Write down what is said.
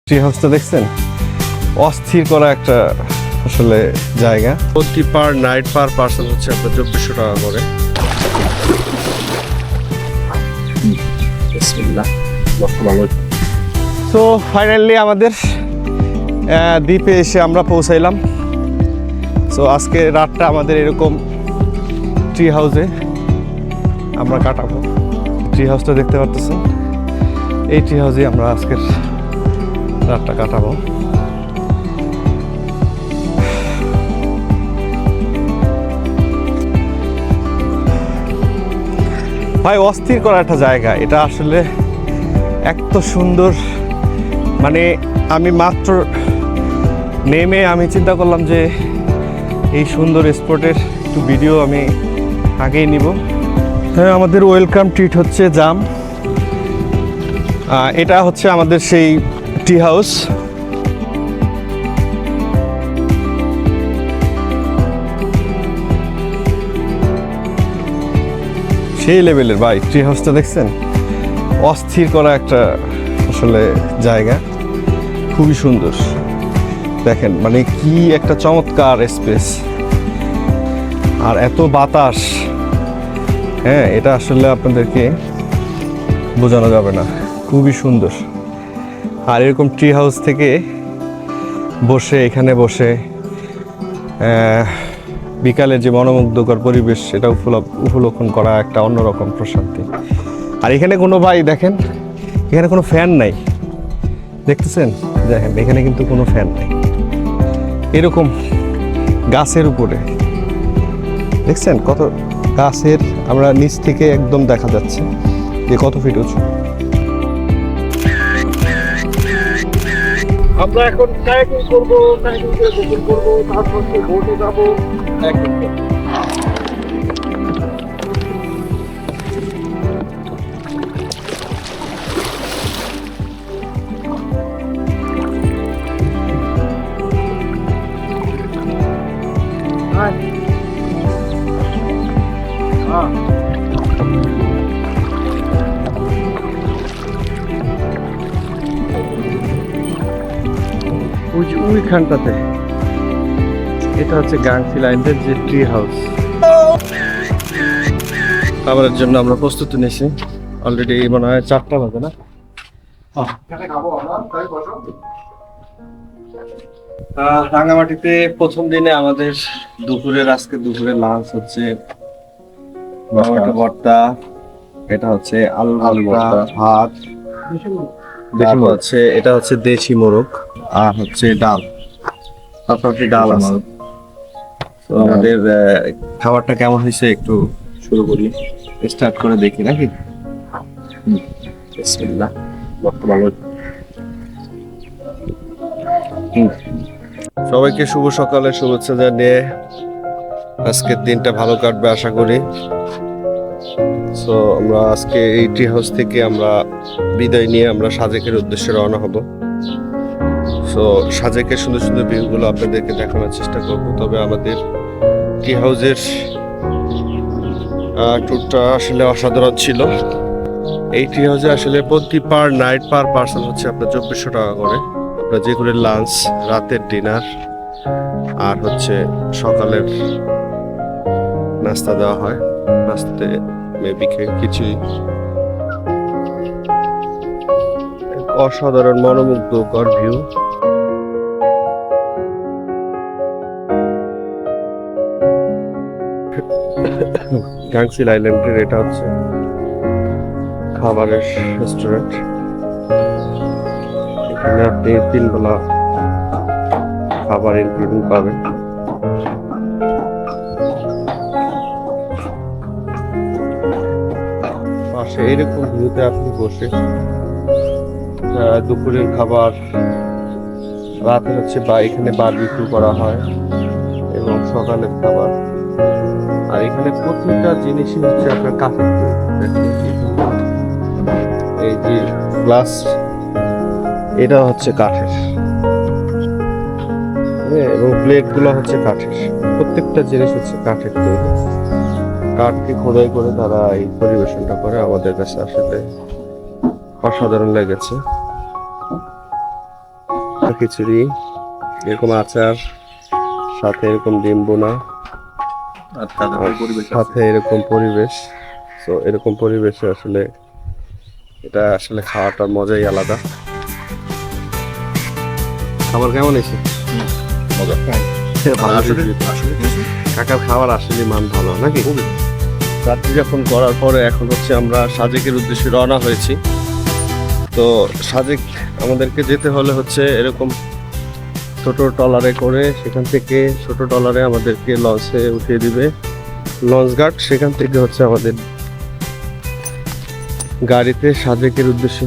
Tree হাউসটা দেখছেন, অস্থির করা একটা আসলে জায়গা। প্রতি পার নাইট পার পার্সন হচ্ছে আপনার 2400 টাকা করে। তো ফাইনালি আমাদের দ্বীপে এসে আমরা পৌঁছাইলাম। সো আজকে রাতটা আমাদের এরকম ট্রি হাউসে আমরা কাটাবো। ট্রি হাউসটা দেখতে পারতেছেন, এই ট্রি হাউসে আমরা আজকের রাতটা কাটাবো। ভাই অস্থির করা একটা জায়গা এটা, আসলে এত সুন্দর। মানে আমি মাত্র নেমে আমি চিন্তা করলাম যে এই সুন্দর স্পটের একটু ভিডিও আমি আগেই নিব। হ্যাঁ, আমাদের ওয়েলকাম ট্রিট হচ্ছে জাম। এটা হচ্ছে আমাদের সেই ট্রি হাউস। সেই লেভেলের ভাই, ট্রি হাউসটা দেখছেন, অস্থির করা একটা আসলে জায়গা, খুবই সুন্দর। দেখেন মানে কি একটা চমৎকার স্পেস, আর এত বাতাস। হ্যাঁ, এটা আসলে আপনাদেরকে বোঝানো যাবে না, খুবই সুন্দর। আর এরকম ট্রি হাউস থেকে বসে, এখানে বসে বিকালে যে মনোমুগ্ধকর পরিবেশ, সেটা উপলক্ষণ করা একটা অন্যরকম প্রশান্তি। আর এখানে কোনো ভাই দেখেন, এখানে কোনো ফ্যান নাই, দেখতেছেন? দেখেন এখানে কিন্তু কোনো ফ্যান নাই, এরকম গাছের উপরে দেখছেন কত গাছের, আমরা নিচ থেকে একদম দেখা যাচ্ছে যে কত ফিট উঁচু। আমরা এখন কায়াকিং করব, কায়াকিং করে গোসল করব, তারপর বোটে যাব। ওই যে ওইখানটাতে, এটা হচ্ছে গাংসিল আইল্যান্ডের যে ট্রি হাউস। খাবারের জন্য আমরা প্রস্তুতি নিয়েছি অলরেডি, মনে হয় 4টা বাজে না? রাঙামাটিতে প্রথম দিনে আমাদের আজকে দুপুরের লাঞ্চ হচ্ছে টমেটো ভর্তা, এটা হচ্ছে আলু ভর্তা, ভাত, হচ্ছে এটা হচ্ছে দেশি মোরগ, আর হচ্ছে ডাল, পাশাপাশি ডাল আছে। তো আমাদের খাবারটা কেমন হয়েছে একটু শুরু করি, স্টার্ট করে দেখি নাকি? বিসমিল্লাহ। সবাইকে শুভ সকালে শুভেচ্ছা জানিয়ে আজকের দিনটা ভালো কাটবে আশা করি। সো আমরা আজকে এই ট্রি হাউস থেকে আমরা বিদায় নিয়ে আমরা সাজেকের উদ্দেশ্যে রওনা হব। সো সাজেকের সুন্দর সুন্দর ভিউগুলো আপনাদেরকে দেখানোর চেষ্টা করব। তবে আমাদের ট্রি হাউসের ট্যুরটা আসলে অসাধারণ ছিল। এই ট্রি হাউসে আসলে প্রতি পার নাইট পার পার্সন হচ্ছে আপনার 2400 টাকা করে। আপনার যে করে লাঞ্চ, রাতের ডিনার, আর হচ্ছে সকালের নাস্তা দেওয়া হয়। নাস্তাতে মেবি কিছুই। অসাধারণ মনোমুগ্ধকর ভিউ। গাংসিল আইল্যান্ডের এটা হচ্ছে খাবারের রেস্টুরেন্ট। এখানে আপনি 3 বেলা খাবার ইনক্লুডিং পাবেন। পাশে এইরকম ভিউতে আপনি বসে দুপুরের খাবার, রাতে হচ্ছে বা এখানে বারবিকিউ করা হয়, এবং সকালের খাবার। আর এখানে প্রতিটা জিনিসই হচ্ছে আপনার কাঠের তৈরি। এই যে গ্লাস, এটা হচ্ছে কাঠের, এবং প্লেট গুলো হচ্ছে কাঠের। প্রত্যেকটা জিনিস হচ্ছে কাঠের তৈরি। কাঠকে খোদাই করে তারা এই পরিবেশনটা করে। আমাদের কাছে আসলে অসাধারণ লেগেছে। খিচুড়ি, এরকম আচার, সাথে এরকম ডিম বোনা, আর তাদের পরিবেশ সাথে এরকম পরিবেশ। তো এরকম পরিবেশে আসলে এটা আসলে খাওয়াটার মজাই আলাদা। খাবার কেমন হয়েছে? মজা। ভালো হয়েছে। কাকার খাবার আসলে মান ভালো নাকি? রাত্রি যাপন করার পরে এখন হচ্ছে আমরা সাজেকের উদ্দেশ্যে রওনা হয়েছি। তো সাজেক আমাদেরকে যেতে হলে হচ্ছে এরকম ছোট ট্রলারে করে, সেখান থেকে ছোট ট্রলারে আমাদেরকে লঞ্চে উঠিয়ে দিবে লঞ্চ ঘাট। সেখান থেকে হচ্ছে আমাদের গাড়িতে সাজেকের উদ্দেশ্যে